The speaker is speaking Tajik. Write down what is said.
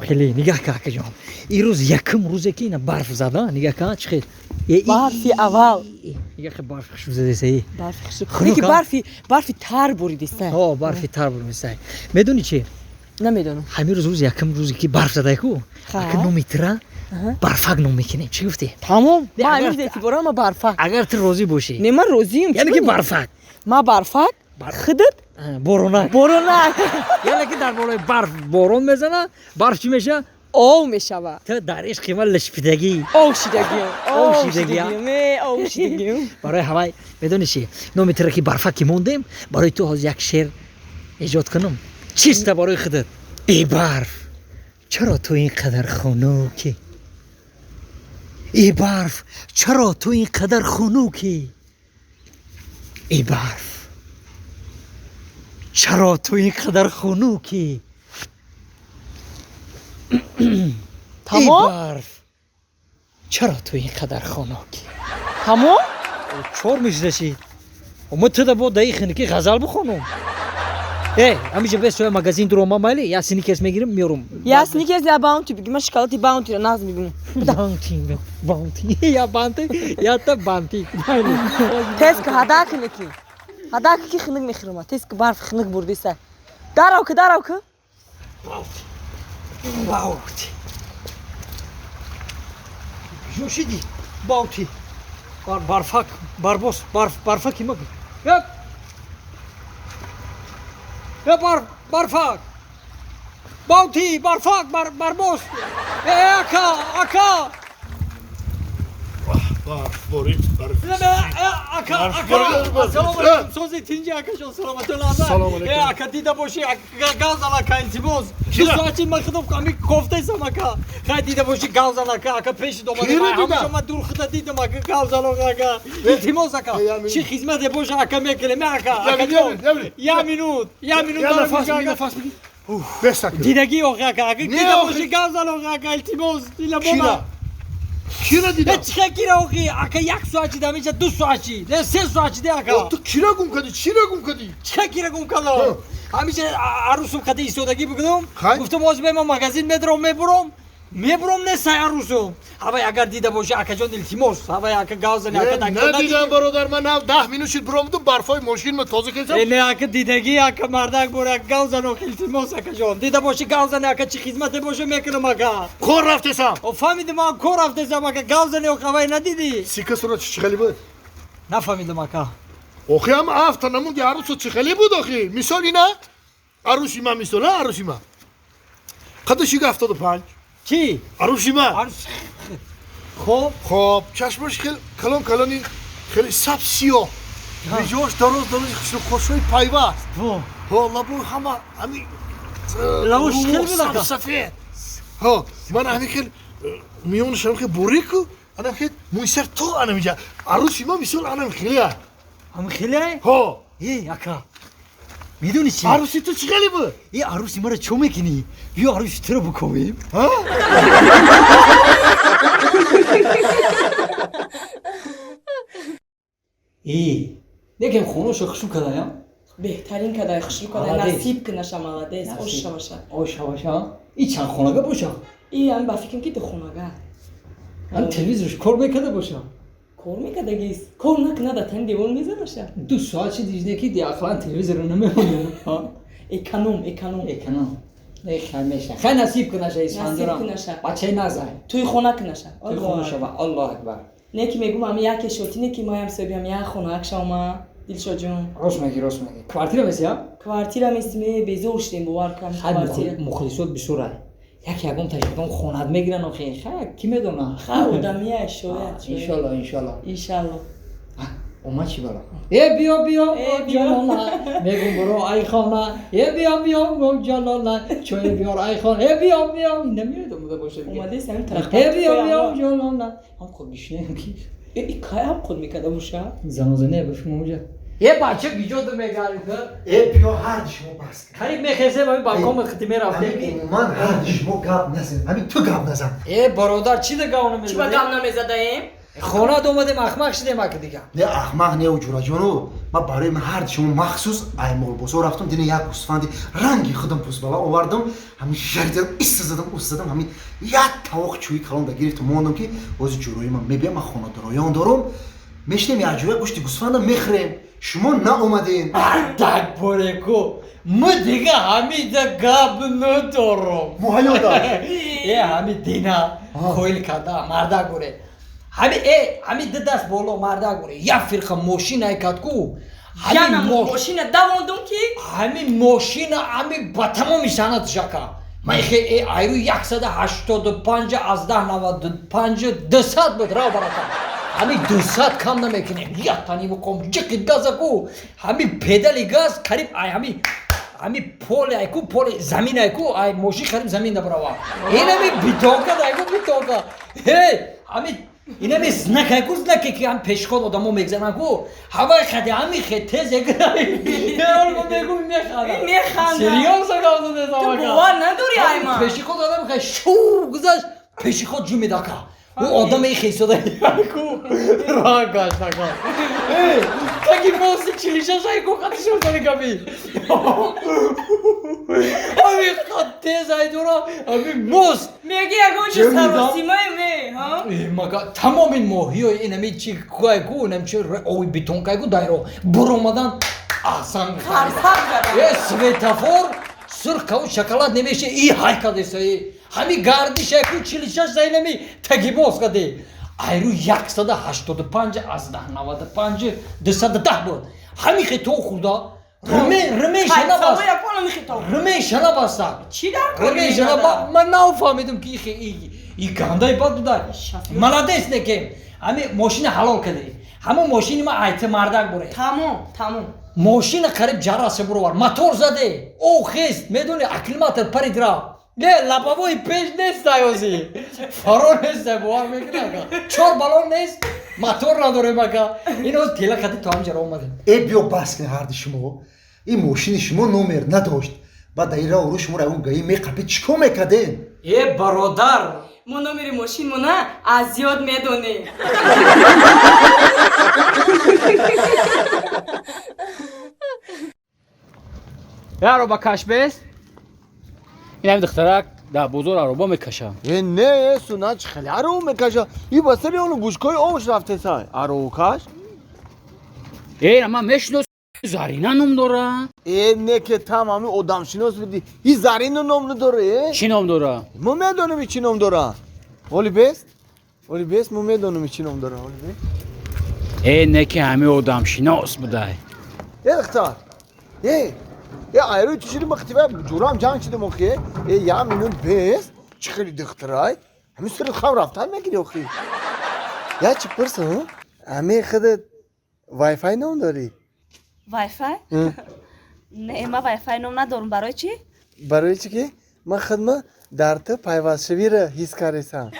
خیلی نگاه کن که جان این روز یکم روزه که اینا برف زده نگاه کن چه خیلی برفی اول نگاه که برف خشم زده سایی برفی خشم یکی برفی تر بریده سه ها برفی تر بریده سایی میدونی چی نمیدونم همین روز یکم روزی که برف زده کو اگه نمیتره برفک نمیکنیم چی گفتی تمام ما امروز اعتبارا ما برفک اگر تو روزی باشی نه من روزیم یعنی که برفک ما برفک خودت بارونک یعنی که در بالای برف بارون میزنه برف چی میشه او میشوه تو در عشق من لشپیدگی اوشیدگی برای همه میدونی چی نمیتره که برفک موندیم برای تو از یک شعر ایجاد کنم چیست برای خودت ای برف چرا تو اینقدر خنوکی ای برف چرا تو اینقدر خنوکی ای برف چرا تو اینقدر خنوکی ای برف چرا تو اینقدر خنوکی تمام چور میشدشید اما تو دا با دقیقه که غزل بخونم همیشه به سوی مگزین دروما مالی یا سنیکرز میگیرم میارم یا سنیکرز یا باونتی بگیم من شکلاتی باونتی رو ناز میگم باونتی یا بانتی یا تا بانتی تسک هداک نکی هداک کی خنق میخرم تسک برف خنق بردی سه دراو که باوتی جوشیدی باوتی برفک بربوس برفک کی مگی یا برفک باوتی برفک بربوس اکا برف بارید اکا سلام علیکم سوزی تینجی اکا جان سلامت الله سلام علیکم اکا دیده باشی گاز اکا التماس دو ساعتی من خودم کمی کوفته سم اکا خیلی دیده باشی گاز اکا پیش دومده همیشه من دور خدا دیدم اکا گاز اکا التماس اکا چی خدمت باش اکا میکلم اکا یا مینوت نفس بگی بس اکا دیدگی اکا دیده باشی گاز اکا التماس دیلا بابا کی را دیدم؟ چه کی را اوکی؟ اکا یک ساعتی دمیشه دو ساعتی نه سه ساعتی ده اکا تو کی را گم کردی؟ چی را گم کردی؟ چه کی را گم کردم؟ همیشه عروسم خدای ایستادگی بگم گفتم باز به من مغازین میبرم نه سه عروسم هوای اگر دیده باشه اکا جان التماس هوای اکا گاز نه اکا ندیدم برادر من 10 منوت شد برآمدم برفای ماشین من تازه کردم نه اکا دیدگی اکا مردک بوره گاز نه التماس اکا جان دیده باشه گاز نه اکا چی خدمت باشه میکنم اکا کور رفتم فهمیدم من کور رفتم اکا گاز نه هوای ندیدی سیکه سورا چی خیلی بود نفهمیدم اکا آخه هم هفت نموندی عروس چه خیلی بود آخه مثالی نه عروسی من مثال عروسی من قدشی 75 چی عروسی من خب چشمش خیلی کلانی خیلی سب سیاه بیجاش دراز خوشوی پایبست ها لبو همه همی لبوش خیلی بود سفید ها من همی خیلی میونش هم خیلی بوریکو انا خیلی مویسر تو انا میگه عروسی من مثال انا خیلی هم خیلی ها اکا میدونی چی؟ عروسی تو چی خیلی بود؟ این عروسی ما رو چو میکنی؟ بیا عروسی تو رو بکنیم ها؟ نگم خونو شو خشو کده یا؟ بهترین کدای خشو کدای نصیب کنه شمالادیس اوش باشه این چند خونگه باشه؟ این هم با فکرم که دو خونگه هم تلویزیونش کار میکده باشه کار میکده گیس کار نکنه دا تن دیوان میزنه شه 2 ساعت چی دیجنه که دی اقلا تلویزیون رو نمیخونه اکنوم نه خیلی میشه خیلی نصیب کنه شه اسفندرم بچه نزای توی خونه کنه شه توی خونه شه الله اکبر نه که میگم هم یک شوتی نه که ما هم سبی هم یک خونه اکشاما دلشو جون راست میگی کوارتیر میسیا کوارتیر میسمی بیزور شدیم باور کن کوارتیر مخلصات بسوره یکم تشکیل خونت میگیرن آخه کی میدونه آدمیه شاید ان شاء الله اومد چی بالا بیا جلالا میگم برو ای خانه بیا جلالا چوی بیار ای خانه بیا نمیاد بوده باشه اومده سم طرف بیا جلالا هم خود میشنم کی این کای هم خود میکده باشه زنازنه بفهم اونجا یه بچه بیجاد میگاری بیا هر شما بس خرید میخیزه با بالکن ختمی رفته من هر شما گپ نزن همین تو گپ نزن برادر چی ده گاو نمیزنی چی با گام نمیزده ایم خونه اومدیم احمق شدیم اگه دیگه نه احمق نه وجورا جونو ما برای من هر شما مخصوص ایمال بوسو رفتم دیگه یک گوسفندی رنگی خودم پوست بالا آوردم همین شردم استزدم همین یک تاوق چوی کلام بگیرید موندم که واسه جوروی من میبینم من خونه درایان دارم میشتم یک جوری گوشت گوسفند میخریم شما نه اومدین اردک پورکو ما دیگه همین گاب ندارم مهیا داشت همین دینا خویل کده مرده گوره همین دست بالا مرده گوره یک فرقه ماشین ایکد کو یعنی ماشین دواندم که همین ماشین همین با تمام شانت شکا من خیلی ایرو 185 از 1095 200 بود را براتم همین 200 کم نمیکنیم یا تانی بکن جکت گاز کو همین پدال گاز قریب همین پول زمین ایکو ای ماشین خریم زمین نبروا این همین بیتوکا همین این همین زنکی که هم پیش خود آدمو میگذارن کو هوای خدی همین خیلی تیزه گرایی یارو بگو میخوانم سریال سگاو داده تو باور نداری ایمان پیش خود آدم خیلی شو گذاشت پیش خود جو میداکا او آدم ای خیلی ساده کو راه گاشت نکن تاکی موسی چلیشا شای کو خطشون کنی کمی همین خط تیز های دورا همین موست میگی اگه اونچه سروسیمای می مگه تمام این ماهی های این همین چی کوی کو نمیشه اوی بیتون که کو دایرو برو آمدن آسان یه سویتافور سرخ و شکلات نمیشه ای های کده سایی همین گردش کو چلیشا شای نمی تاکی موست کده ایرو 185 از 1095 210 بود همین خیلی تو خورده رمی شنا باستا چی در رمی شنا من نفهمیدم که این گندای بد بوده ملادیس نکیم همین ماشین حلال کردی همون ماشین ما ایت مردک بوده تمام ماشین قریب جراس برو موتور زده او خیست میدونی اکلیماتر پرید را نه لبابوی پیش نیست دایوزی فرار نیست بوار میکنه چور بالون نیست موتور نداره مگه اینو تیلا کتی تو هم جرا اومده ای بیو بس کن هر شما این ماشین شما نومر نداشت بعد دایره رو شما رو اون گایی میقبی چیکار میکردین ای برادر ما نومر ماشین مونه از یاد میدونی یارو با کش بیست این همین دخترک در بزرگ عربا میکشه نه سنت خیلی عرو میکشه این بسری اونو بوشکای آمش رفته سای عرو کش این اما مشنو زارینه نوم داره نه که تمامی آدم شناس بودی این زرین نوم نداره چی نوم داره؟ ما میدونیم چی نوم داره ولی بیست ما میدونیم چی نوم داره ولی بیست این نه که همه آدم شناس بوده یه دختر یه ایروی تو شیری مختیفه جورام جنگ شده موخیه یه همینون بیست چه خیلی دخترای همین سرت خم رفتن میگیری اخی یا چی پرسه همه خودت وای فای نوم داری وای فای؟ نه ما وای فای نوم ندارم برای چی؟ برای چی که من خدمه در تو پیوست شوی را حس کردم